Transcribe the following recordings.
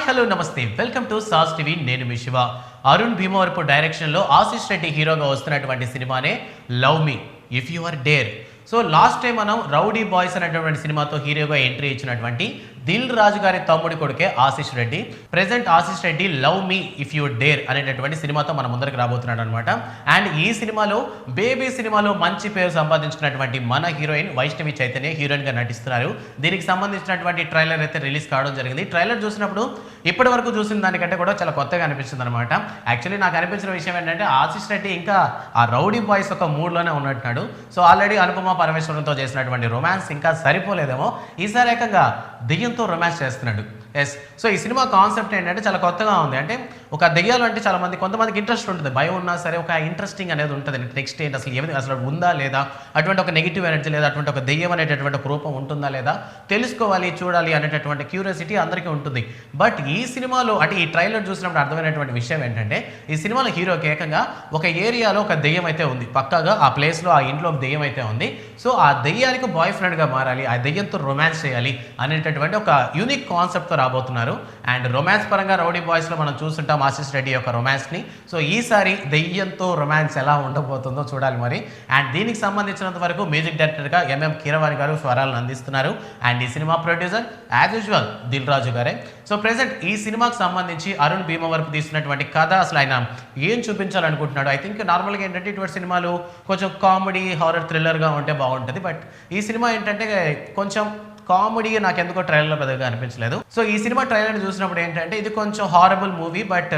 Hi hello నమస్తే welcome to sauce TV. నేను మీ శివ. అరుణ్ భీమవరపు డైరెక్షన్లో ఆశిష్ రెడ్డి హీరోగా వస్తున్నటువంటి సినిమానే love me if you or dare. So last time మనం రౌడీ బాయ్స్ అనేటువంటి సినిమాతో హీరోగా ఎంట్రీ ఇచ్చినటువంటి దిల్ రాజు గారి తమ్ముడి కొడుకే Ashish Reddy. Present Ashish Reddy love me if you dare అనేటటువంటి సినిమాతో మన ముందరికి రాబోతున్నాడు అనమాట. అండ్ ఈ సినిమాలో బేబీ సినిమాలో మంచి పేరు సంపాదించుకున్నటువంటి మన హీరోయిన్ వైష్ణవి చైతన్య హీరోయిన్ గా నటిస్తున్నారు. దీనికి సంబంధించినటువంటి ట్రైలర్ అయితే రిలీజ్ కావడం జరిగింది. ట్రైలర్ చూసినప్పుడు ఇప్పటి వరకు చూసిన దానికంటే కూడా చాలా కొత్తగా అనిపిస్తుంది అనమాట. యాక్చువల్లీ నాకు అనిపించిన విషయం ఏంటంటే ఆశిష్ రెడ్డి ఇంకా ఆ రౌడీ బాయ్స్ ఒక మూడ్లోనే ఉన్నట్టున్నాడు. సో ఆల్రెడీ అనుపమ పరమేశ్వరంతో చేసినటువంటి రొమాన్స్ ఇంకా సరిపోలేదేమో, ఈసారి ఏకంగా దెయ్యంతో రొమాన్స్ చేస్తున్నాడు. ఎస్. సో ఈ సినిమా కాన్సెప్ట్ ఏంటంటే చాలా కొత్తగా ఉంది. అంటే ఒక దెయ్యాలు అంటే చాలా కొంతమందికి ఇంట్రెస్ట్ ఉంటుంది, భయం ఉన్నా సరే ఒక ఇంట్రెస్టింగ్ అనేది ఉంటుంది. నెక్స్ట్ ఏంటి అసలు ఏమి అసలు ఉందా లేదా, అటువంటి ఒక నెగిటివ్ ఎనర్జీ లేదా అటువంటి ఒక దెయ్యం అనేటటువంటి ఒక రూపం ఉంటుందా లేదా తెలుసుకోవాలి, చూడాలి అనేటటువంటి క్యూరియాసిటీ అందరికీ ఉంటుంది. బట్ ఈ సినిమాలో అంటే ఈ ట్రైలర్ చూసినప్పుడు అర్థమైనటువంటి విషయం ఏంటంటే ఈ సినిమాలో హీరోకి ఏకంగా ఒక ఏరియాలో ఒక దెయ్యం అయితే ఉంది, పక్కాగా ఆ ప్లేస్లో ఆ ఇంట్లో ఒక దెయ్యం అయితే ఉంది. సో ఆ దెయ్యానికి బాయ్ ఫ్రెండ్గా మారాలి, ఆ దెయ్యంతో రొమాన్స్ చేయాలి అనేటటువంటి ఒక యూనిక్ కాన్సెప్ట్తో రాబోతున్నారు. అండ్ రొమాన్స్ పరంగా రౌడీ బాయ్స్లో మనం చూస్తుంటాం ఆశిష్ రెడ్డి యొక్క రొమాన్స్ని. సో ఈసారి దెయ్యంతో రొమాన్స్ ఎలా ఉండబోతుందో చూడాలి మరి. అండ్ దీనికి సంబంధించినంత వరకు మ్యూజిక్ డైరెక్టర్గా ఎంఎం కీరవాణి గారు స్వరాలను అందిస్తున్నారు. అండ్ ఈ cinema producer as usual Dil Raju గారే. సో ప్రెసెంట్ ఈ సినిమాకి సంబంధించి అరుణ్ భీమవరపు తీసినటువంటి కథ అసలు ఆయన ఏం చూపించాలనుకుంటున్నాడు. ఐ థింక్ నార్మల్గా ఏంటంటే ఇటువంటి సినిమాలు కొంచెం కామెడీ హారర్ థ్రిల్లర్గా ఉంటే బాగుంటుంది. బట్ ఈ సినిమా ఏంటంటే కొంచెం కామెడీ నాకు ఎందుకో ట్రైలర్లో పెద్దగా అనిపించలేదు. సో ఈ సినిమా ట్రైలర్ చూసినప్పుడు ఏంటంటే ఇది కొంచెం హారబుల్ మూవీ, బట్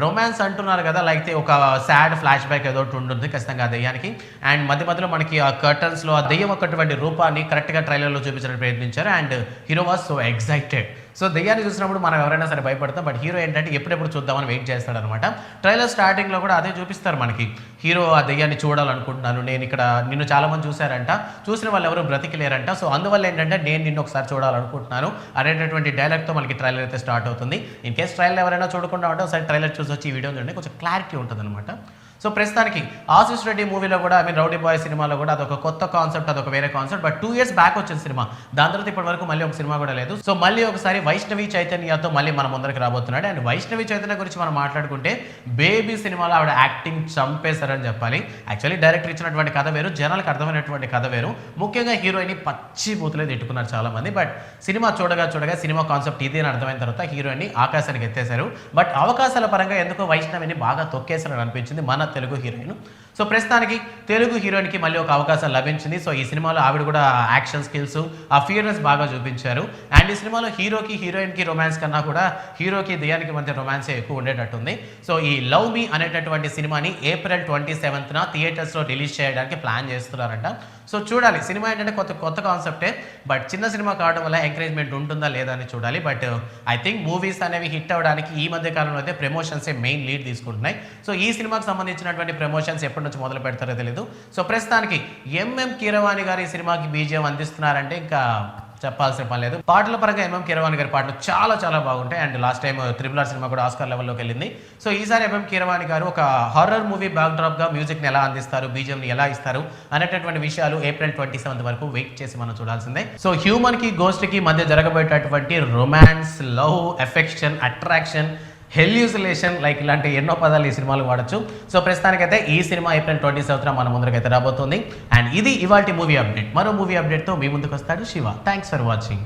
రొమాన్స్ అంటున్నారు కదా, లైక్ ఒక సాడ్ ఫ్లాష్ బ్యాక్ ఏదో ఉంటుంది ఖచ్చితంగా ఆ దెయ్యానికి. అండ్ మధ్య మధ్యలో మనకి ఆ కర్టన్స్లో ఆ దెయ్యం ఒకటువంటి రూపాన్ని కరెక్ట్గా ట్రైలర్లో చూపించడానికి ప్రయత్నించారు. And hero was so excited. So దెయ్యాన్ని చూసినప్పుడు మనం ఎవరైనా సరే భయపడతాం, బట్ హీరో ఏంటంటే ఎప్పుడెప్పుడు చూద్దామని వెయిట్ చేస్తాడనమాట. ట్రైలర్ స్టార్టింగ్లో కూడా అదే చూపిస్తారు మనకి. హీరో ఆ దెయ్యాన్ని చూడాలనుకుంటున్నాను, నేను ఇక్కడ నిన్ను చాలామంది చూశారంట, చూసిన వాళ్ళు ఎవరు బ్రతికిలేరంట, సో అందువల్ల ఏంటంటే నేను నిన్ను ఒకసారి చూడాలనుకుంటున్నాను అనేటటువంటి డైలాగ్తో మనకి ట్రైలర్ అయితే స్టార్ట్ అవుతుంది. ఇన్ కేస్ ట్రైలర్ ఎవరైనా చూడకుండా ఉంటే ఒకసారి ట్రైలర్ చూసి వచ్చి ఈ వీడియో చూడండి, కొంచెం క్లారిటీ ఉంటుంది అనమాట. సో ప్రస్తుతానికి ఆశిష్ రెడ్డి మూవీలో కూడా రౌడీ బాయ్ సినిమాలో కూడా అదొక కొత్త కాన్సెప్ట్, అదొక వేరే కాన్సెప్ట్. బట్ 2 years బ్యాక్ వచ్చిన సినిమా, దాని తర్వాత ఇప్పటి వరకు మళ్ళీ ఒక సినిమా కూడా లేదు. సో మళ్ళీ ఒకసారి వైష్ణవి చైతన్యతో మళ్ళీ మన ముందరికి రాబోతున్నాడు. అండ్ వైష్ణవి చైతన్య గురించి మనం మాట్లాడుకుంటే బేబీ సినిమాలో ఆవిడ యాక్టింగ్ చంపేశారని చెప్పాలి. యాక్చువల్లీ డైరెక్టర్ ఇచ్చినటువంటి కథ వేరు, జనాలకు అర్థమైనటువంటి కథ వేరు. ముఖ్యంగా హీరోయిన్ పచ్చి బూతులే తిట్టుకున్నారు చాలా మంది. బట్ సినిమా చూడగా సినిమా కాన్సెప్ట్ ఇది అని అర్థమైన తర్వాత హీరోయిన్ ఆకాశానికి ఎత్తేశారు. బట్ అవకాశాల పరంగా ఎందుకో వైష్ణవిని బాగా తొక్కేశారని అనిపించింది మన తెలుగు హీరోయిన్. సో ప్రస్తుతానికి తెలుగు హీరోయిన్కి మళ్ళీ ఒక అవకాశం లభించింది. సో ఈ సినిమాలో ఆవిడ కూడా యాక్షన్ స్కిల్స్, ఆ ఫియర్నెస్ బాగా చూపించారు. అండ్ ఈ సినిమాలో హీరోకి హీరోయిన్కి రొమాన్స్ కన్నా కూడా హీరోకి దెయ్యానికి మధ్య రొమాన్సే ఎక్కువ ఉండేటట్టుంది. సో ఈ లవ్ మీ అనేటటువంటి సినిమాని April 27th థియేటర్స్లో రిలీజ్ చేయడానికి ప్లాన్ చేస్తున్నారంట. సో చూడాలి. సినిమా ఏంటంటే కొత్త కాన్సెప్టే, బట్ చిన్న సినిమా కావడం వల్ల ఎంకరేజ్మెంట్ ఉంటుందా లేదా అని చూడాలి. బట్ ఐ థింక్ మూవీస్ అనేవి హిట్ అవ్వడానికి ఈ మధ్య కాలంలో అయితే ప్రమోషన్సే మెయిన్ లీడ్ తీసుకుంటున్నాయి. సో ఈ సినిమాకి సంబంధించినటువంటి ప్రమోషన్స్ ఎప్పటి నుంచి మొదలు పెడతారో తెలియదు. సో ప్రస్తుతానికి ఎంఎం కీరవాణి గారు ఈ సినిమాకి బీజిఎం అందిస్తున్నారంటే ఇంకా చెప్పాల్సిన పని లేదు. పాటల పరంగా ఎంఎం కీరవాణి గారి పాటలు చాలా బాగుంటాయి. And last time RRR cinema కూడా ఆస్కార్ లెవెల్లోకి వెళ్ళింది. సో ఈసారి ఎంఎం కీరవాణి గారు ఒక హారర్ మూవీ బ్యాక్డ్రాప్గా మ్యూజిక్ని ఎలా అందిస్తారు, బీజిఎంని ఎలా ఇస్తారు అనేటటువంటి విషయాలు April 27th వరకు వెయిట్ చేసి మనం చూడాల్సిందే. సో హ్యూమన్కి గోస్ట్కి మధ్య జరగబోయేటటువంటి romance, love, affection, attraction, hallucination, like ఇలాంటి ఎన్నో పదాలు ఈ సినిమాలు వాడచ్చు. సో ప్రస్తుతానికైతే ఈ సినిమా April 27th మన ముందరకైతే రాబోతుంది. అండ్ ఇది ఇవాల్టి మూవీ అప్డేట్. మరో మూవీ అప్డేట్తో మీ ముందుకు వస్తాడు శివ. Thanks for watching.